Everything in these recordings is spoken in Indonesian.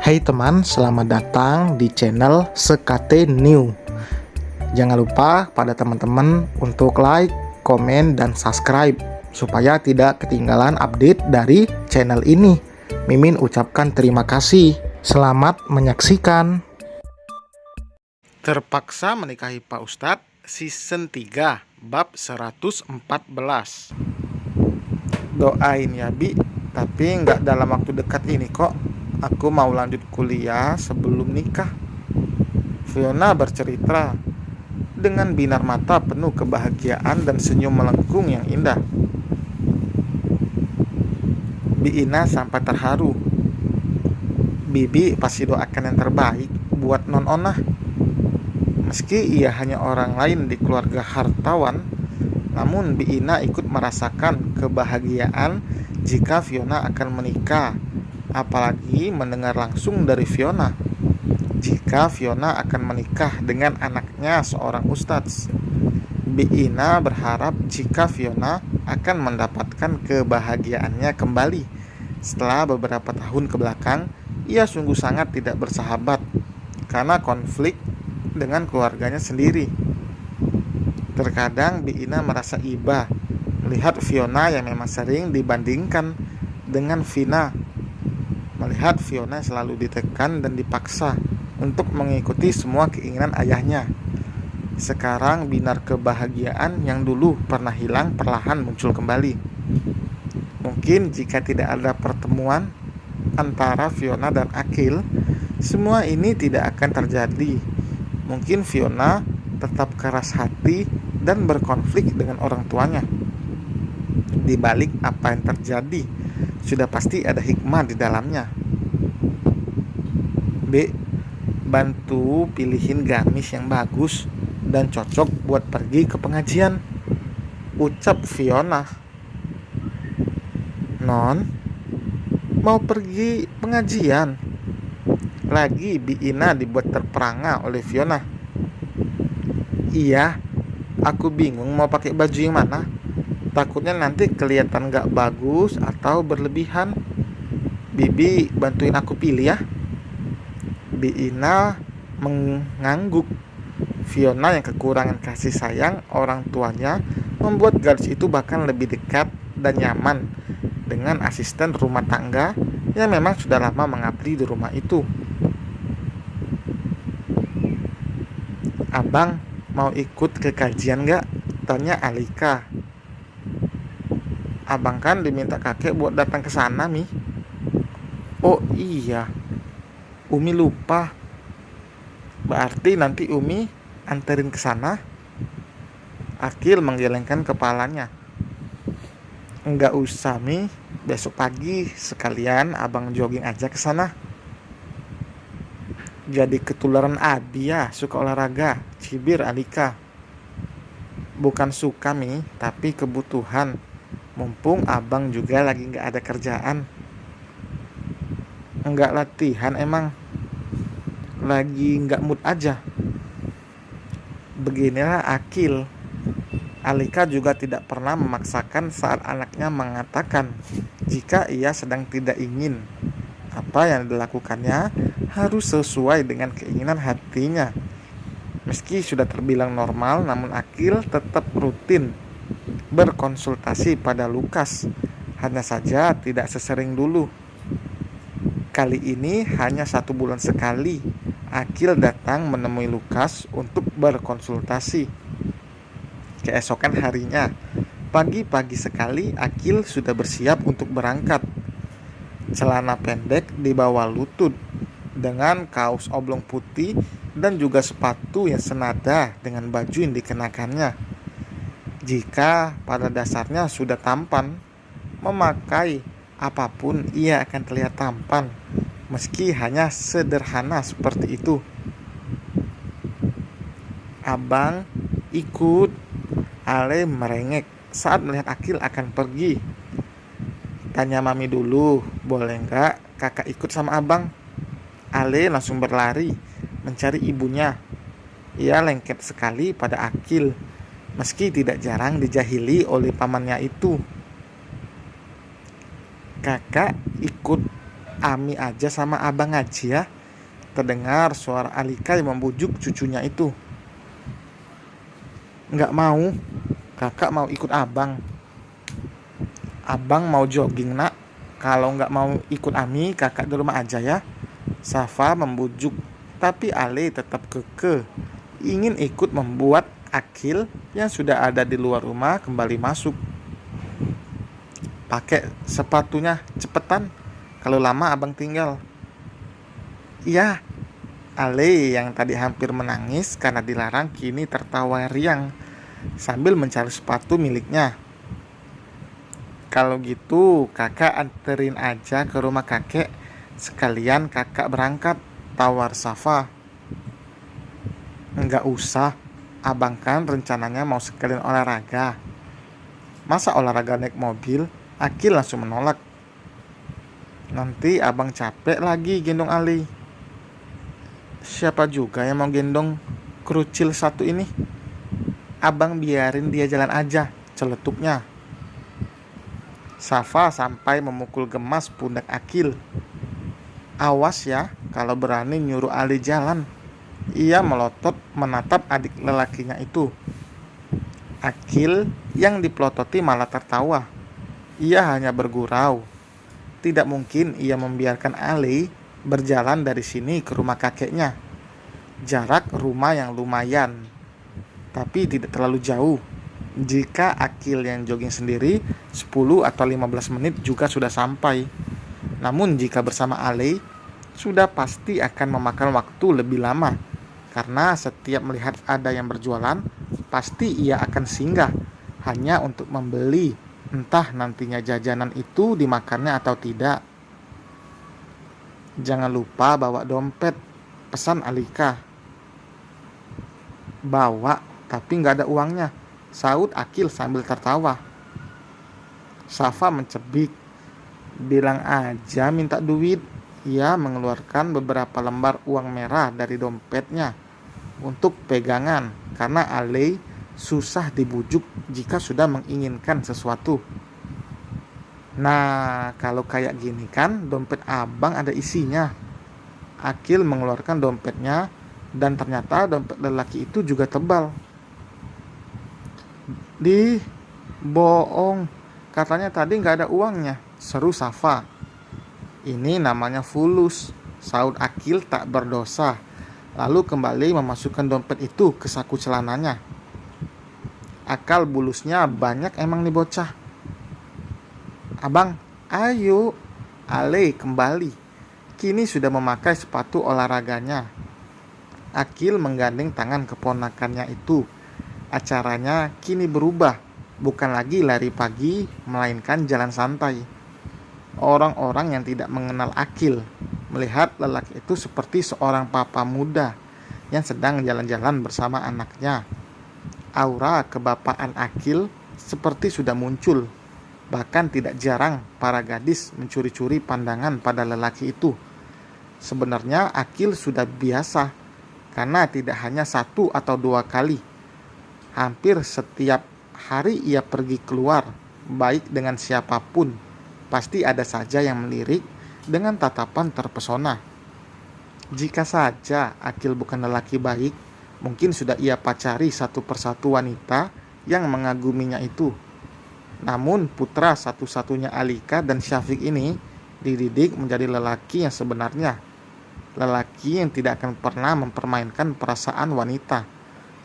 Hai teman, selamat datang di channel Sekate New. Jangan lupa pada teman-teman untuk like, komen, dan subscribe supaya tidak ketinggalan update dari channel ini. Mimin ucapkan terima kasih. Selamat menyaksikan. Terpaksa menikahi Pak Ustadz Season 3 Bab 114. Doain ya Bi, tapi nggak dalam waktu dekat ini kok. Aku mau lanjut kuliah sebelum nikah. Fiona bercerita dengan binar mata penuh kebahagiaan dan senyum melengkung yang indah. Bi Ina sampai terharu. Bibi pasti doakan yang terbaik buat non Onah. Meski ia hanya orang lain di keluarga hartawan, namun Bi Ina ikut merasakan kebahagiaan jika Fiona akan menikah. Apalagi mendengar langsung dari Fiona jika Fiona akan menikah dengan anaknya seorang ustadz. Bi Ina berharap jika Fiona akan mendapatkan kebahagiaannya kembali. Setelah beberapa tahun kebelakang, ia sungguh sangat tidak bersahabat karena konflik dengan keluarganya sendiri. Terkadang Bi Ina merasa iba melihat Fiona yang memang sering dibandingkan dengan Vina. Melihat Fiona selalu ditekan dan dipaksa untuk mengikuti semua keinginan ayahnya. Sekarang binar kebahagiaan yang dulu pernah hilang perlahan muncul kembali. Mungkin jika tidak ada pertemuan antara Fiona dan Akil, semua ini tidak akan terjadi. Mungkin Fiona tetap keras hati dan berkonflik dengan orang tuanya. Di balik apa yang terjadi, sudah pasti ada hikmah di dalamnya. B. Bantu pilihin gamis yang bagus dan cocok buat pergi ke pengajian, ucap Fiona. Non, mau pergi pengajian? Lagi Bi Ina dibuat terperangah oleh Fiona. Iya, aku bingung mau pakai baju yang mana. Takutnya nanti kelihatan gak bagus atau berlebihan. Bibi bantuin aku pilih ya. Bi Ina mengangguk. Fiona yang kekurangan kasih sayang orang tuanya membuat gadis itu bahkan lebih dekat dan nyaman dengan asisten rumah tangga yang memang sudah lama mengabdi di rumah itu. Abang mau ikut ke kajian gak? Tanya Alika. Abang kan diminta kakek buat datang ke sana, Mi. Oh iya, Umi lupa. Berarti nanti Umi anterin ke sana? Akil menggelengkan kepalanya. Enggak usah, Mi. Besok pagi sekalian abang jogging aja ke sana. Jadi ketularan Abi ya, suka olahraga, cibir Alika. Bukan suka, Mi, tapi kebutuhan. Mumpung abang juga lagi gak ada kerjaan. Enggak latihan emang. Lagi gak mood aja. Beginilah Akil. Alika juga tidak pernah memaksakan saat anaknya mengatakan jika ia sedang tidak ingin. Apa yang dilakukannya harus sesuai dengan keinginan hatinya. Meski sudah terbilang normal, namun Akil tetap rutin berkonsultasi pada Lukas. Hanya saja tidak sesering dulu. Kali ini hanya 1 bulan sekali Akil datang menemui Lukas untuk berkonsultasi. Keesokan harinya, pagi-pagi sekali Akil sudah bersiap untuk berangkat. Celana pendek di bawah lutut dengan kaos oblong putih dan juga sepatu yang senada dengan baju yang dikenakannya. Jika pada dasarnya sudah tampan, memakai apapun ia akan terlihat tampan, meski hanya sederhana seperti itu. Abang ikut, Ale merengek saat melihat Akil akan pergi. Tanya Mami dulu, boleh nggak kakak ikut sama abang? Ale langsung berlari mencari ibunya. Ia lengket sekali pada Akil, meski tidak jarang dijahili oleh pamannya itu. Kakak ikut Ami aja sama abang ngaji ya. Terdengar suara Alika yang membujuk cucunya itu. Nggak mau, kakak mau ikut abang. Abang mau jogging nak. Kalau nggak mau ikut Ami, kakak di rumah aja ya. Safa membujuk, tapi Ale tetap kekeh ingin ikut membuat Akil yang sudah ada di luar rumah kembali masuk. Pakai sepatunya cepetan, kalau lama abang tinggal. Iya, Ale yang tadi hampir menangis karena dilarang kini tertawa riang sambil mencari sepatu miliknya. Kalau gitu kakak anterin aja ke rumah kakek, sekalian kakak berangkat, tawar Safa. Enggak usah, abang kan rencananya mau sekalian olahraga. Masa olahraga naik mobil? Akil langsung menolak. Nanti abang capek lagi gendong Ali. Siapa juga yang mau gendong kerucil satu ini? Abang biarin dia jalan aja, celetuknya. Safa sampai memukul gemas pundak Akil. Awas ya kalau berani nyuruh Ali jalan. Ia melotot menatap adik lelakinya itu. Akil yang dipelototi malah tertawa. Ia hanya bergurau. Tidak mungkin ia membiarkan Ali berjalan dari sini ke rumah kakeknya. Jarak rumah yang lumayan, tapi tidak terlalu jauh. Jika Akil yang jogging sendiri, 10 atau 15 menit juga sudah sampai. Namun jika bersama Ali, sudah pasti akan memakan waktu lebih lama. Karena setiap melihat ada yang berjualan, pasti ia akan singgah hanya untuk membeli, entah nantinya jajanan itu dimakannya atau tidak. Jangan lupa bawa dompet, pesan Alika. Bawa, tapi nggak ada uangnya, saut Akil sambil tertawa. Safa mencebik, bilang aja minta duit. Ia mengeluarkan beberapa lembar uang merah dari dompetnya untuk pegangan, karena Ale susah dibujuk jika sudah menginginkan sesuatu. Nah, kalau kayak gini kan dompet abang ada isinya. Akil mengeluarkan dompetnya dan ternyata dompet lelaki itu juga tebal. Bohong, katanya tadi nggak ada uangnya, seru Safa. Ini namanya fulus, saud Akil tak berdosa. Lalu kembali memasukkan dompet itu ke saku celananya. Akal bulusnya banyak emang nih bocah. Abang, ayo. Ale kembali. Kini sudah memakai sepatu olahraganya. Akil menggandeng tangan keponakannya itu. Acaranya kini berubah. Bukan lagi lari pagi, melainkan jalan santai. Orang-orang yang tidak mengenal Akil melihat lelaki itu seperti seorang papa muda yang sedang jalan-jalan bersama anaknya. Aura kebapaan Akil seperti sudah muncul. Bahkan tidak jarang para gadis mencuri-curi pandangan pada lelaki itu. Sebenarnya Akil sudah biasa, karena tidak hanya 1 atau 2 kali. Hampir setiap hari ia pergi keluar, baik dengan siapapun. Pasti ada saja yang melirik dengan tatapan terpesona. Jika saja Akil bukan lelaki baik, mungkin sudah ia pacari satu persatu wanita yang mengaguminya itu. Namun putra satu-satunya Alika dan Syafiq ini dididik menjadi lelaki yang sebenarnya. Lelaki yang tidak akan pernah mempermainkan perasaan wanita,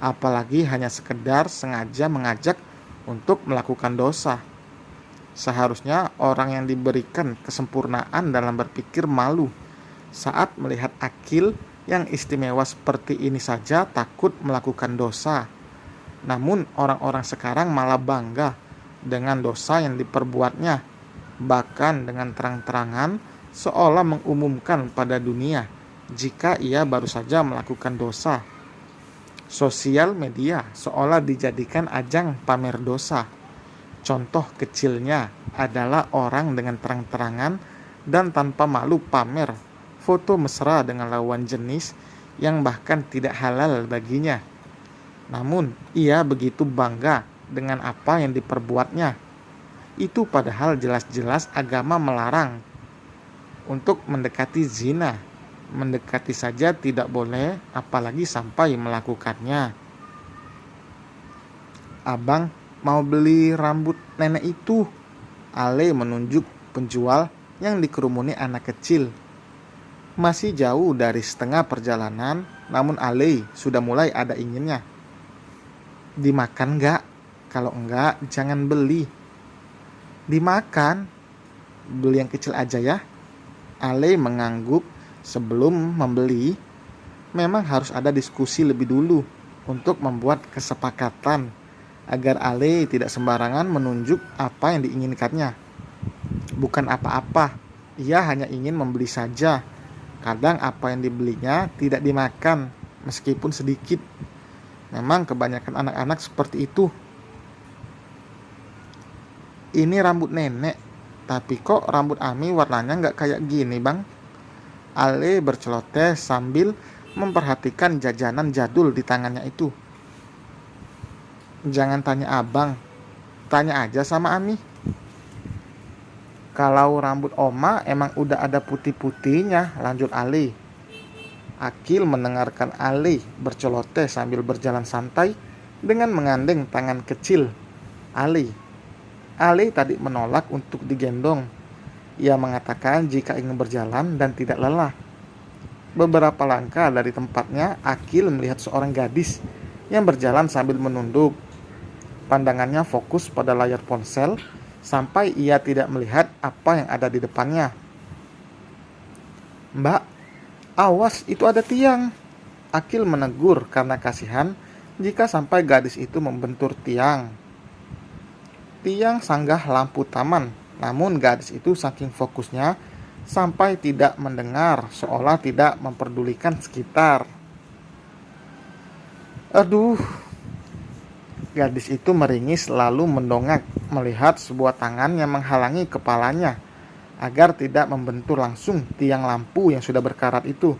apalagi hanya sekedar sengaja mengajak untuk melakukan dosa. Seharusnya orang yang diberikan kesempurnaan dalam berpikir malu saat melihat Akil yang istimewa seperti ini saja takut melakukan dosa. Namun orang-orang sekarang malah bangga dengan dosa yang diperbuatnya, bahkan dengan terang-terangan seolah mengumumkan pada dunia jika ia baru saja melakukan dosa. Sosial media seolah dijadikan ajang pamer dosa. Contoh kecilnya adalah orang dengan terang-terangan dan tanpa malu pamer foto mesra dengan lawan jenis yang bahkan tidak halal baginya. Namun ia begitu bangga dengan apa yang diperbuatnya. Itu padahal jelas-jelas agama melarang. untuk mendekati zina. Mendekati saja tidak boleh, apalagi sampai melakukannya. Abang mau beli rambut nenek itu. Ale menunjuk penjual yang dikerumuni anak kecil. Masih jauh dari setengah perjalanan, namun Ale sudah mulai ada inginnya. Dimakan nggak? Kalau enggak, jangan beli. Dimakan. Beli yang kecil aja ya. Ale mengangguk sebelum membeli. Memang harus ada diskusi lebih dulu untuk membuat kesepakatan agar Ale tidak sembarangan menunjuk apa yang diinginkannya. Bukan apa-apa, ia hanya ingin membeli saja. Kadang apa yang dibelinya tidak dimakan, meskipun sedikit. Memang kebanyakan anak-anak seperti itu. Ini rambut nenek, tapi kok rambut Ami warnanya nggak kayak gini, Bang? Ale berceloteh sambil memperhatikan jajanan jadul di tangannya itu. Jangan tanya abang, tanya aja sama Ami. Kalau rambut Oma emang udah ada putih-putihnya, lanjut Ale. Akil mendengarkan Ale berceloteh sambil berjalan santai dengan mengandeng tangan kecil Ale. Ale tadi menolak untuk digendong. Ia mengatakan jika ingin berjalan dan tidak lelah. Beberapa langkah dari tempatnya, Akil melihat seorang gadis yang berjalan sambil menunduk. Pandangannya fokus pada layar ponsel sampai ia tidak melihat apa yang ada di depannya. Mbak, awas itu ada tiang. Akil menegur karena kasihan jika sampai gadis itu membentur tiang. Tiang sanggah lampu taman, namun gadis itu saking fokusnya sampai tidak mendengar, seolah tidak memperdulikan sekitar. Aduh, gadis itu meringis lalu mendongak melihat sebuah tangan yang menghalangi kepalanya agar tidak membentur langsung tiang lampu yang sudah berkarat itu.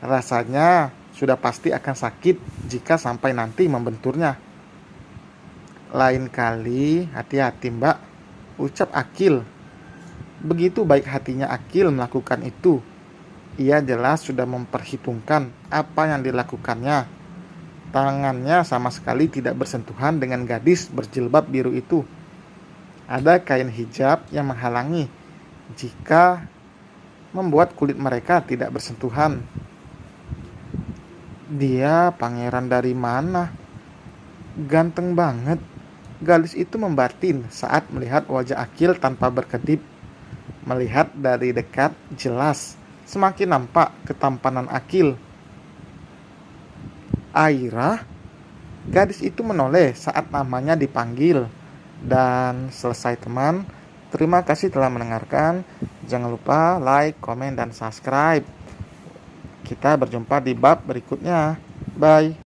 Rasanya sudah pasti akan sakit jika sampai nanti membenturnya. Lain kali hati-hati Mbak, ucap Akil. Begitu baik hatinya Akil melakukan itu. Ia jelas sudah memperhitungkan apa yang dilakukannya. Tangannya sama sekali tidak bersentuhan dengan gadis berjilbab biru itu. Ada kain hijab yang menghalangi jika membuat kulit mereka tidak bersentuhan. Dia pangeran dari mana? Ganteng banget. Gadis itu membatin saat melihat wajah Akil tanpa berkedip. Melihat dari dekat jelas semakin nampak ketampanan Akil. Aira, gadis itu menoleh saat namanya dipanggil. Dan selesai teman, terima kasih telah mendengarkan. Jangan lupa like, komen, dan subscribe. Kita berjumpa di bab berikutnya. Bye.